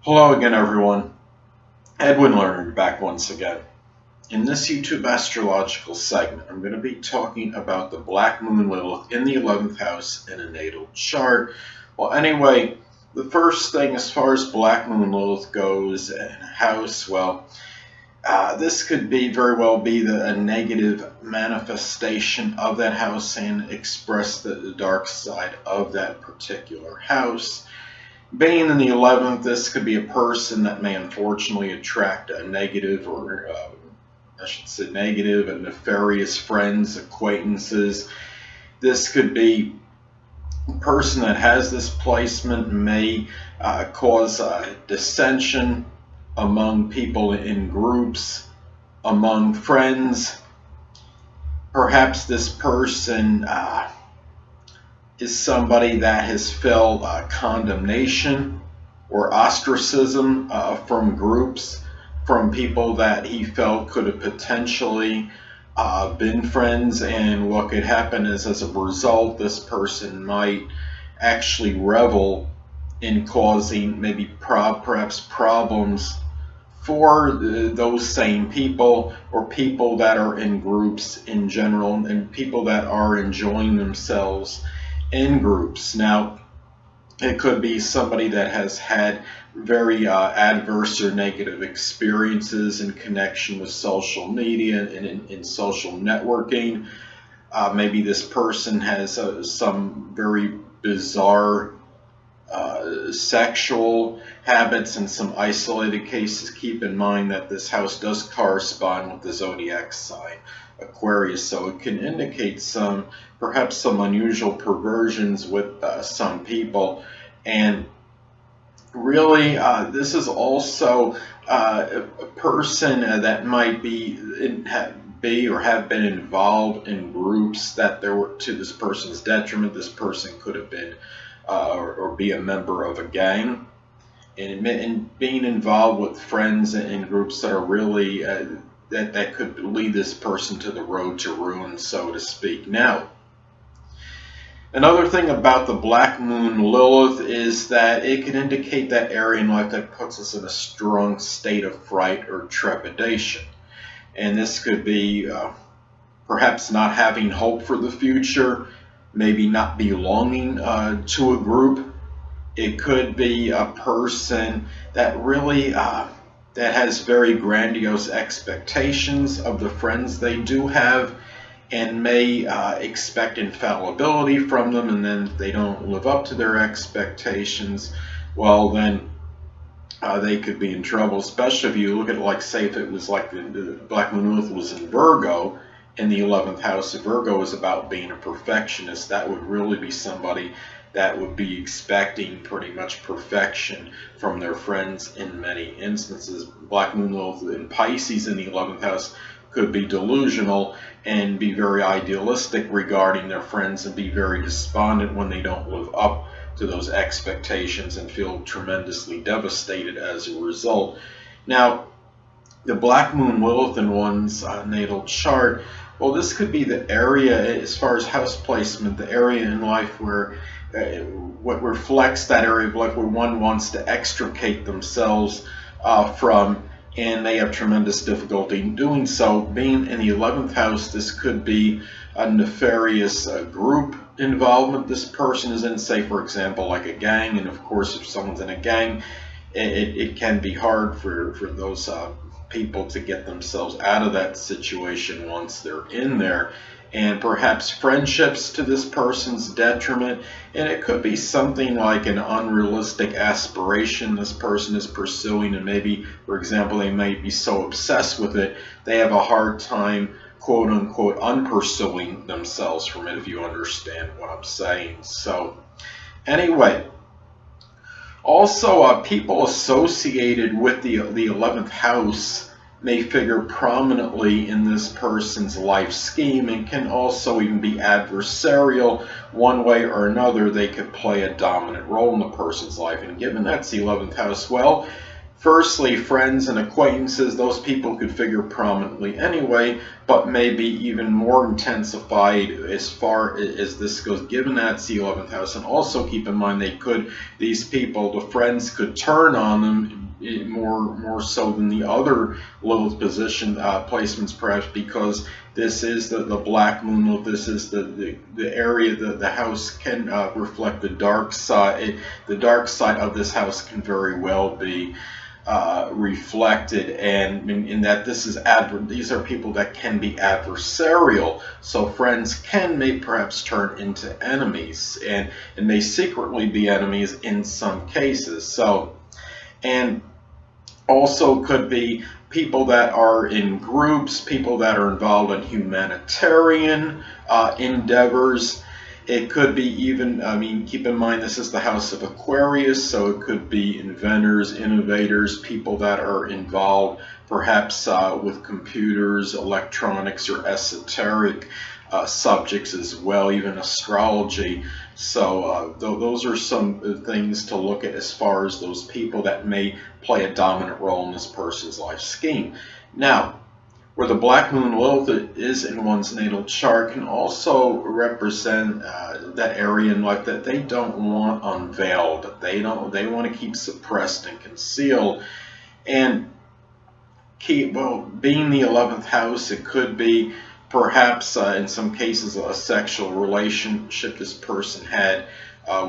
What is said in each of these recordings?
Hello again, everyone. Edwin Learnard back once again. In this YouTube astrological segment, I'm going to be talking about the Black Moon Lilith in the 11th house in a natal chart. Well, anyway, the first thing as far as Black Moon Lilith goes in a house, this could very well be a negative manifestation of that house and express the dark side of that particular house. Being in the 11th, this could be a person that may unfortunately attract a negative, or I should say negative and nefarious friends, acquaintances. This could be a person that has this placement may cause dissension among people in groups, among friends. Perhaps this person is somebody that has felt condemnation or ostracism from groups, from people that he felt could have potentially been friends. And what could happen is, as a result, this person might actually revel in causing maybe perhaps problems for those same people, or people that are in groups in general, and people that are enjoying themselves in groups. Now, it could be somebody that has had very adverse or negative experiences in connection with social media and in social networking. Maybe this person has some very bizarre sexual habits and some isolated cases. Keep in mind that this house does correspond with the zodiac sign Aquarius, so it can indicate perhaps some unusual perversions with some people. And really, this is also a person that might be or have been involved in groups that there were to this person's detriment. This person could have been or be a member of a gang, and being involved with friends and groups that are really that could lead this person to the road to ruin, so to speak. Now, another thing about the Black Moon Lilith is that it can indicate that area in life that puts us in a strong state of fright or trepidation. And this could be perhaps not having hope for the future, maybe not belonging to a group. It could be a person that really that has very grandiose expectations of the friends they do have, and may expect infallibility from them, and then if they don't live up to their expectations, well, then they could be in trouble. Especially if you look at it like, say, if it was like the Black Moon Lilith was in Virgo, in the 11th house. Virgo is about being a perfectionist. That would really be somebody that would be expecting pretty much perfection from their friends in many instances. Black Moon Lilith in Pisces in the 11th house could be delusional and be very idealistic regarding their friends, and be very despondent when they don't live up to those expectations and feel tremendously devastated as a result. Now, the Black Moon Lilith in one's natal chart, well, this could be the area, as far as house placement, the area in life where what reflects that area of life where one wants to extricate themselves from, and they have tremendous difficulty in doing so. Being in the 11th house, this could be a nefarious group involvement this person is in, say, for example, like a gang. And of course, if someone's in a gang, it can be hard for those people to get themselves out of that situation once they're in there. And perhaps friendships to this person's detriment, and it could be something like an unrealistic aspiration this person is pursuing, and maybe, for example, they might be so obsessed with it they have a hard time, quote unquote, unpursuing themselves from it, if you understand what I'm saying. So anyway, also people associated with the 11th house may figure prominently in this person's life scheme, and can also even be adversarial one way or another. They could play a dominant role in the person's life, and given that's the 11th house, well, Firstly, friends and acquaintances, those people could figure prominently anyway, but maybe even more intensified as far as this goes, given that's the 11th house. And also keep in mind, these people, the friends, could turn on them more so than the other Lilith position placements, perhaps because this is the Black Moon Lilith. This is the area that the house can reflect the dark side. The dark side of this house can very well be reflected, and in that this is these are people that can be adversarial, so friends may perhaps turn into enemies, and may secretly be enemies in some cases. So, and also could be people that are in groups, people that are involved in humanitarian endeavors. It could be even, I mean, keep in mind this is the house of Aquarius, so it could be inventors, innovators, people that are involved perhaps with computers, electronics, or esoteric subjects as well, even astrology. So those are some things to look at as far as those people that may play a dominant role in this person's life scheme. Now, where the Black Moon Lilith is in one's natal chart can also represent that area in life that they don't want unveiled, that they want to keep suppressed and concealed. And being the 11th house, it could be perhaps in some cases a sexual relationship this person had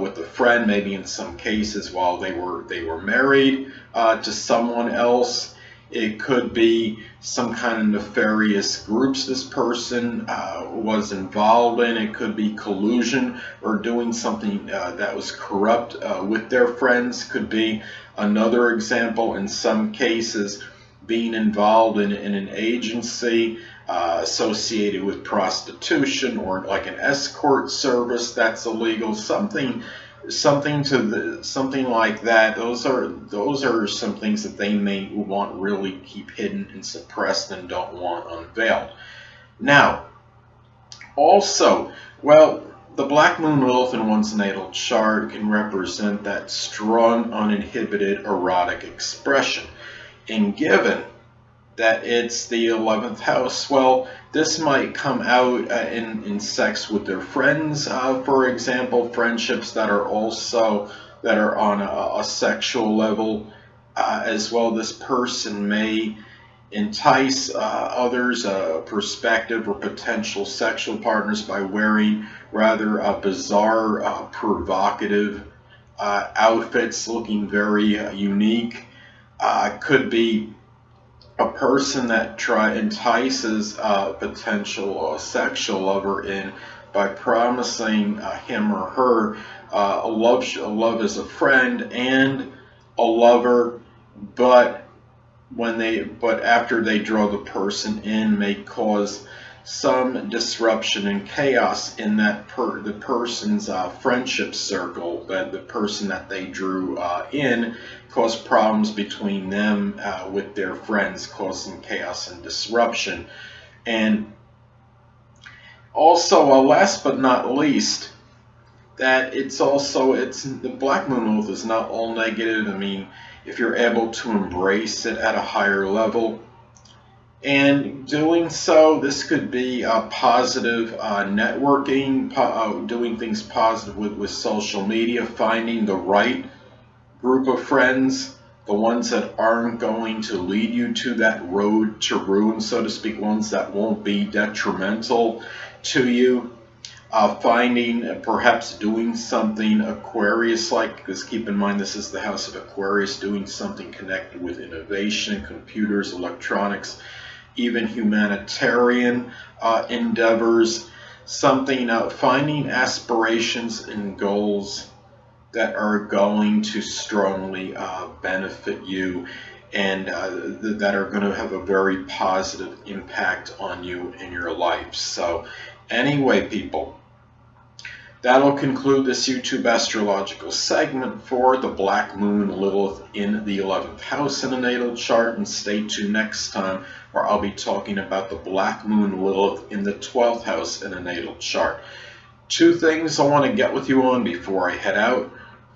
with a friend, maybe in some cases while they were married to someone else. It could be some kind of nefarious groups this person was involved in. It could be collusion or doing something that was corrupt with their friends. Could be another example in some cases being involved in an agency associated with prostitution, or like an escort service that's illegal, something like that. Those are some things that they may want really keep hidden and suppressed and don't want unveiled. Now, also, well, the Black Moon Lilith in one's natal chart can represent that strong, uninhibited erotic expression. And given that it's the 11th house, well, this might come out in sex with their friends, for example, friendships that are on a sexual level as well. This person may entice others, prospective or potential sexual partners, by wearing rather bizarre, provocative outfits, looking very unique. Could be a person that entices a potential sexual lover in by promising him or her a love as a friend and a lover, but after they draw the person in, may cause some disruption and chaos in that the person's friendship circle, that the person that they drew in, cause problems between them with their friends, causing chaos and disruption. And also, last but not least, that the Black Moon Lilith is not all negative. I mean, if you're able to embrace it at a higher level, and doing so, this could be positive networking, doing things positive with social media, finding the right group of friends, the ones that aren't going to lead you to that road to ruin, so to speak, ones that won't be detrimental to you. Finding, perhaps doing something Aquarius-like, because keep in mind this is the house of Aquarius, doing something connected with innovation, computers, electronics, even humanitarian endeavors, finding aspirations and goals that are going to strongly benefit you, and that are going to have a very positive impact on you in your life. So anyway, people, that'll conclude this YouTube astrological segment for the Black Moon Lilith in the 11th house in the natal chart, and stay tuned next time where I'll be talking about the Black Moon Lilith in the 12th house in the natal chart. Two things I want to get with you on before I head out.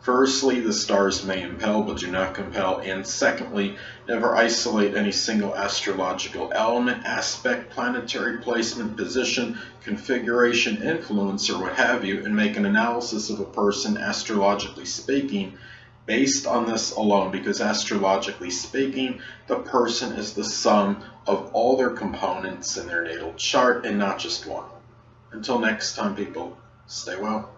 Firstly, the stars may impel but do not compel, and secondly, never isolate any single astrological element, aspect, planetary placement, position, configuration, influence, or what have you, and make an analysis of a person astrologically speaking based on this alone, because astrologically speaking, the person is the sum of all their components in their natal chart and not just one. Until next time, people, stay well.